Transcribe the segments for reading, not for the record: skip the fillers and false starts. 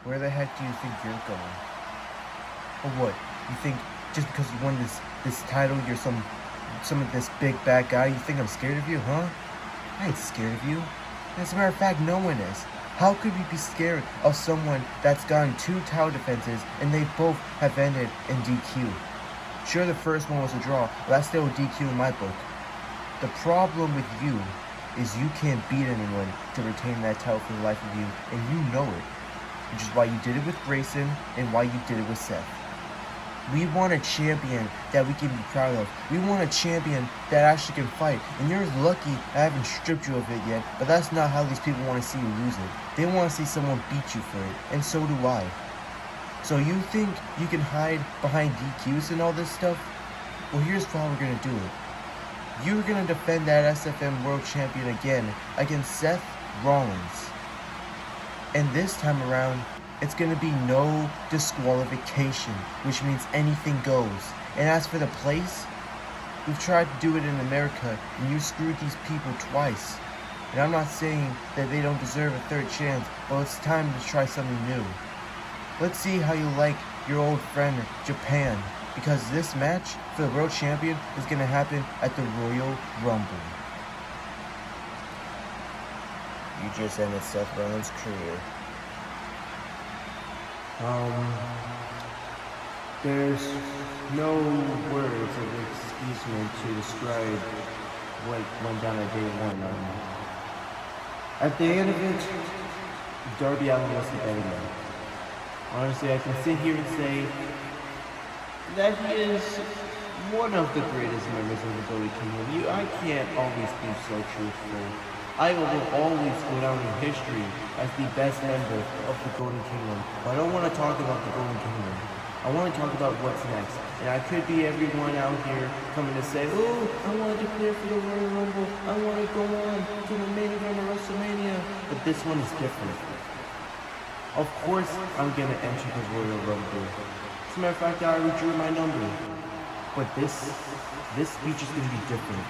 Where the heck do you think you're going? Or what? You think just because you won this title, you're some of this big bad guy? You think I'm scared of you, huh? I ain't scared of you. As a matter of fact, no one is. How could we be scared of someone that's gotten 2 title defenses and they both have ended in DQ? Sure, the first one was a draw, but that's still a DQ in my book. The problem with you is you can't beat anyone to retain that title for the life of you, and you know it. Which is why you did it with Grayson and why you did it with Seth. We want a champion that we can be proud of. We want a champion that actually can fight. And you're lucky I haven't stripped you of it yet, but that's not how these people want to see you lose it. They want to see someone beat you for it, and so do I. So you think you can hide behind DQs and all this stuff? Well, here's how we're going to do it. You're going to defend that SFM World Champion again against Seth Rollins. And this time around, it's going to be no disqualification, which means anything goes. And as for the place, we've tried to do it in America, and you screwed these people twice. And I'm not saying that they don't deserve a third chance, but it's time to try something new. Let's see how you like your old friend Japan, because this match for the World Champion is going to happen at the Royal Rumble. You just ended Seth Rollins' career. There's no words of excusement to describe what went down at day 1. At the end of it, Darby Allin was the better man. Honestly, I can sit here and say that he is one of the greatest members of the Golden Kingdom. I can't always be so truthful. I will always go down in history as the best member of the Golden Kingdom. But I don't want to talk about the Golden Kingdom. I want to talk about what's next. And I could be everyone out here coming to say, oh, I want to declare for the Royal Rumble. I want to go on to the main event of WrestleMania. But this one is different. Of course, I'm going to enter the Royal Rumble. As a matter of fact, I already drew my number. But this speech is going to be different.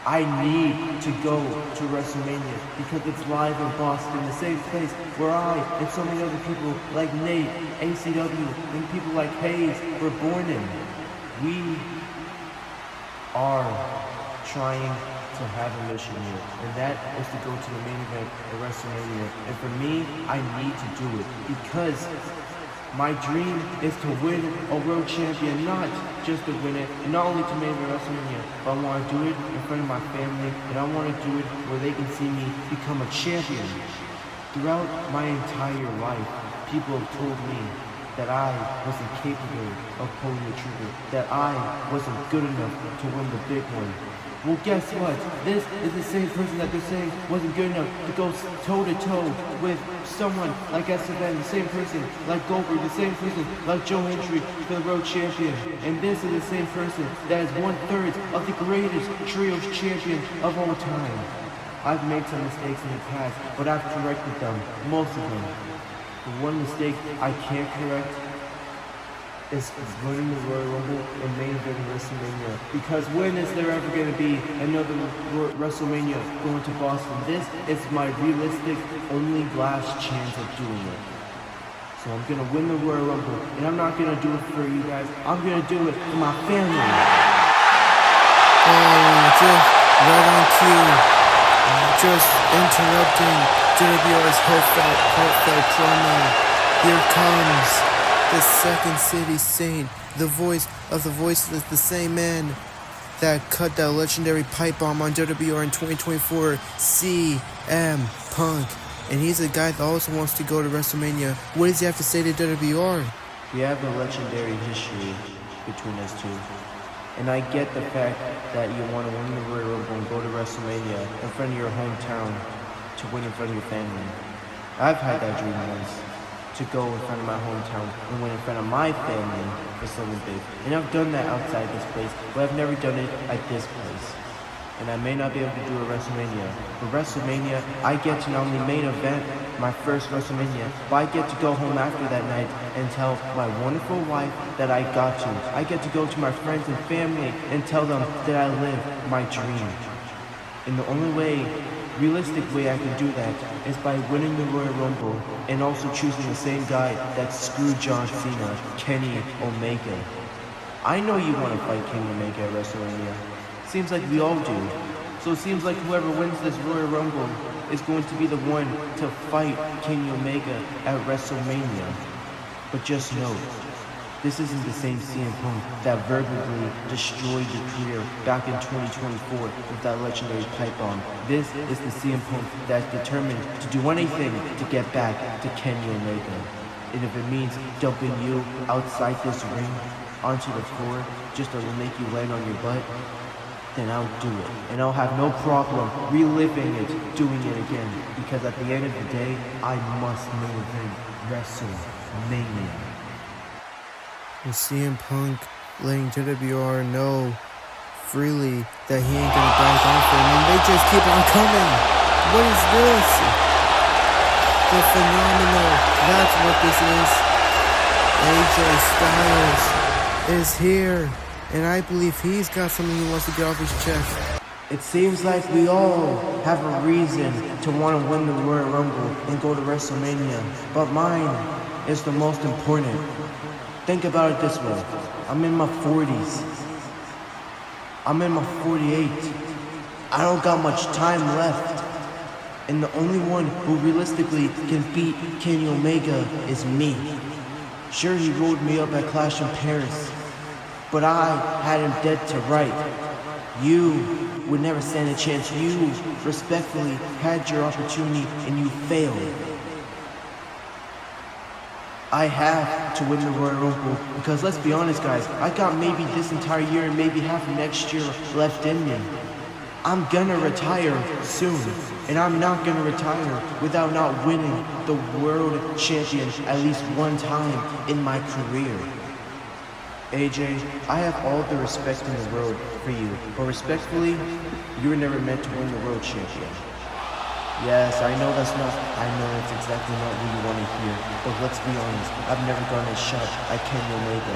I need to go to WrestleMania because it's live in Boston, the same place where I and so many other people like Nate, ACW, and people like Hayes were born in. We are trying to have a mission here, and that is to go to the main event of WrestleMania. And for me, I need to do it because my dream is to win a world champion, not just to win it, not only to main event WrestleMania, but I want to do it in front of my family, and I want to do it where they can see me become a champion. Throughout my entire life, people have told me that I wasn't capable of pulling the trigger, that I wasn't good enough to win the big one. Well, guess what? This is the same person that they're saying wasn't good enough to go toe-to-toe with someone like SFN, the same person like Goldberg, the same person like Joe Hendry for the World Champion. And this is the same person that is 1/3 of the greatest trios champion of all time. I've made some mistakes in the past, but I've corrected them, most of them. The one mistake I can't correct is winning the Royal Rumble and main event WrestleMania. Because when is there ever going to be another WrestleMania going to Boston? This is my realistic, only last chance of doing it. So I'm going to win the Royal Rumble, and I'm not going to do it for you guys. I'm going to do it for my family. Just right on cue. Just interrupting JBR's heartfelt promo. Here comes the Second City Saint, the voice of the voiceless, the same man that cut that legendary pipe bomb on WWR in 2024, CM Punk. And he's a guy that also wants to go to WrestleMania. What does he have to say to WWR? We have a legendary history between us two. And I get the fact that you want to win the Royal Rumble and go to WrestleMania in front of your hometown to win in front of your family. I've had that dream once, to go in front of my hometown and win in front of my family for something big. And I've done that outside this place, but I've never done it at this place. And I may not be able to do a WrestleMania. For WrestleMania, I get to not only main event my first WrestleMania, but I get to go home after that night and tell my wonderful wife that I got to. I get to go to my friends and family and tell them that I live my dream. And the only way, realistic way I can do that is by winning the Royal Rumble and also choosing the same guy that screwed John Cena, Kenny Omega. I know you want to fight Kenny Omega at WrestleMania. Seems like we all do. So it seems like whoever wins this Royal Rumble is going to be the one to fight Kenny Omega at WrestleMania. But just note, this isn't the same CM Punk that verbally destroyed your career back in 2024 with that legendary pipe bomb. This is the CM Punk that's determined to do anything to get back to Kenny Omega. And if it means dumping you outside this ring onto the floor just to make you land on your butt, then I'll do it. And I'll have no problem reliving it, doing it again. Because at the end of the day, I must main event WrestleMania. And CM Punk letting JWR know freely that he ain't gonna back off him, and they just keep on coming. What is this? The phenomenal. That's what this is. AJ Styles is here, and I believe he's got something he wants to get off his chest. It seems like we all have a reason to want to win the Royal Rumble and go to WrestleMania, but mine is the most important. Think about it this way. I'm in my 40s. I'm in my 48. I don't got much time left. And the only one who realistically can beat Kenny Omega is me. Sure, he rolled me up at Clash in Paris, but I had him dead to right. You would never stand a chance. You respectfully had your opportunity and you failed. I have to win the Royal Rumble because let's be honest guys, I got maybe this entire year and maybe half of next year left in me. I'm gonna retire soon, and I'm not gonna retire without not winning the world champion at least one time in my career. AJ, I have all the respect in the world for you, but respectfully, you were never meant to win the world champion. Yes, I know it's exactly not what you want to hear, but let's be honest, I've never gotten a shot at Kenny Omega.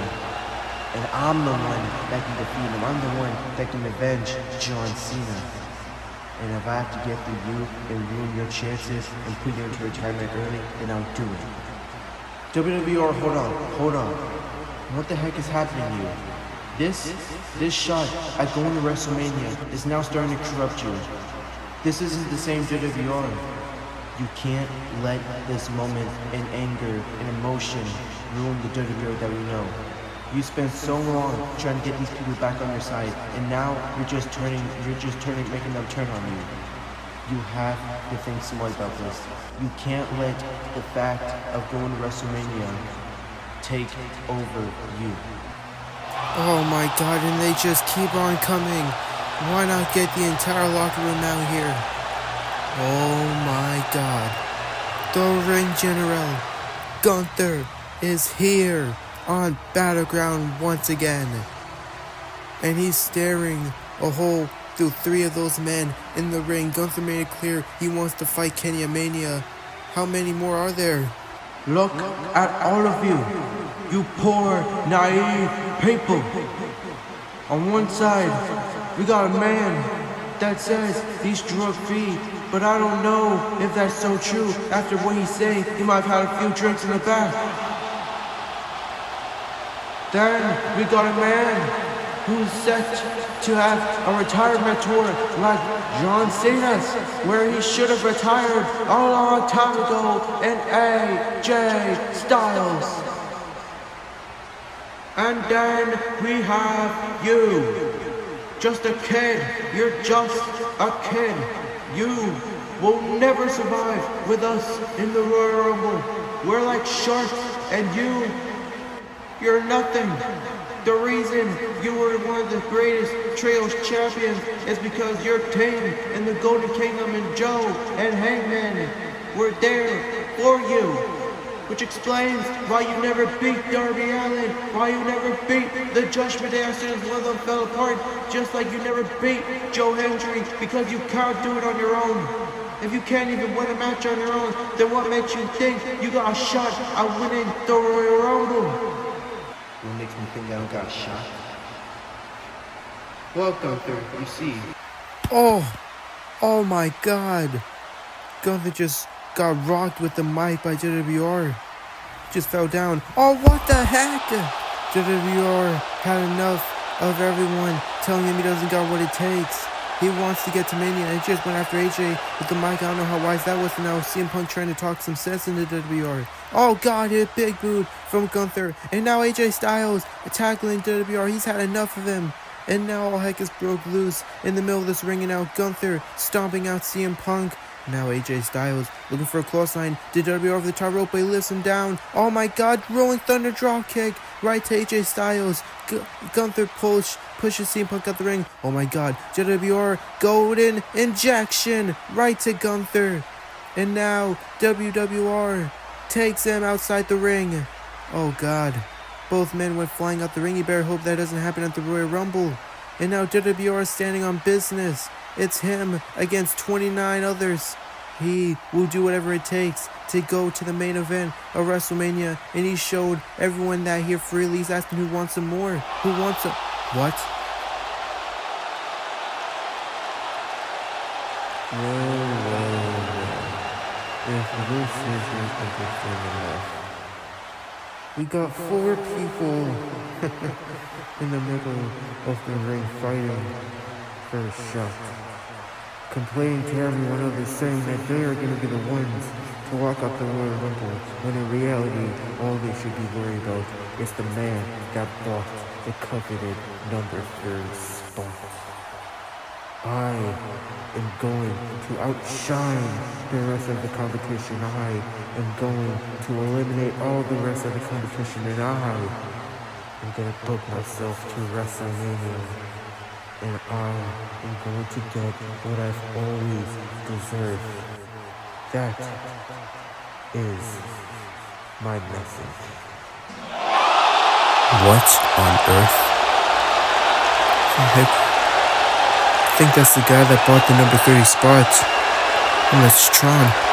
And I'm the one that can defeat him, I'm the one that can avenge John Cena. And if I have to get through you and ruin your chances and put you into retirement early, then I'll do it. WWR, hold on. What the heck is happening to you? This shot at going to WrestleMania is now starting to corrupt you. This isn't the same WWR. You can't let this moment and anger and emotion ruin the WWR that we know. You spent so long trying to get these people back on your side, and now you're just making them turn on you. You have to think smart about this. You can't let the fact of going to WrestleMania take over you. Oh my god, and they just keep on coming. Why not get the entire locker room out here? Oh my god. The ring general, Gunther, is here on Battleground once again. And he's staring a hole through three of those men in the ring. Gunther made it clear he wants to fight Kenny Mania. How many more are there? Look at all of you, you poor, naive people. On one side, we got a man that says he's drug-free, but I don't know if that's so true. After what he's saying, he might have had a few drinks in the back. Then we got a man who's set to have a retirement tour like John Cena's, where he should have retired a long time ago in AJ Styles. And then we have you. Just a kid. You're just a kid. You will never survive with us in the Royal Rumble. We're like sharks, and you're nothing. The reason you were one of the greatest trios champions is because your team in the Golden Kingdom and Joe and Hangman were there for you. Which explains why you never beat Darby Allin, why you never beat the Judgment Day as soon as one of them fell apart, just like you never beat Joe Hendry, because you can't do it on your own. If you can't even win a match on your own, then what makes you think you got a shot at winning the Royal Rumble? What makes me think I don't got a shot? Well, Gunther, you see. Oh, Oh my god. Gunther just got rocked with the mic by JWR. Just fell down. Oh, what the heck? JWR had enough of everyone telling him he doesn't got what it takes. He wants to get to Mania, and he just went after AJ with the mic. I don't know how wise that was, but now CM Punk trying to talk some sense into JWR. Oh god, a big boot from Gunther. And now AJ Styles tackling JWR. He's had enough of him. And now all heck is broke loose in the middle of this ring, and now Gunther stomping out CM Punk. Now AJ Styles looking for a clothesline. Did JWR over the top rope, but he lifts him down. Oh my god, rolling thunder drop kick right to AJ Styles. Gunther pushes CM Punk out the ring. Oh my god, JWR golden injection right to Gunther. And now WWR takes him outside the ring. Oh god, both men went flying out the ring. You better hope that doesn't happen at the Royal Rumble. And now WWR is standing on business. It's him against 29 others. He will do whatever it takes to go to the main event of WrestleMania. And he showed everyone that here freely. He's asking who wants some more. Who wants some... What? Well. If this isn't interesting enough. We got 4 people in the middle of the ring fighting for a shot. Complaining to everyone others, saying that they are going to be the ones to walk up the Royal Rumble, when in reality, all they should be worried about is the man that bought the coveted number 3 spot. I am going to outshine the rest of the competition. I am going to eliminate all the rest of the competition, and I am going to book myself to WrestleMania. And I am going to get what I've always deserved. That is my message. What on earth? Heck? I think that's the guy that bought the number 30 spot. Unless it's Tron.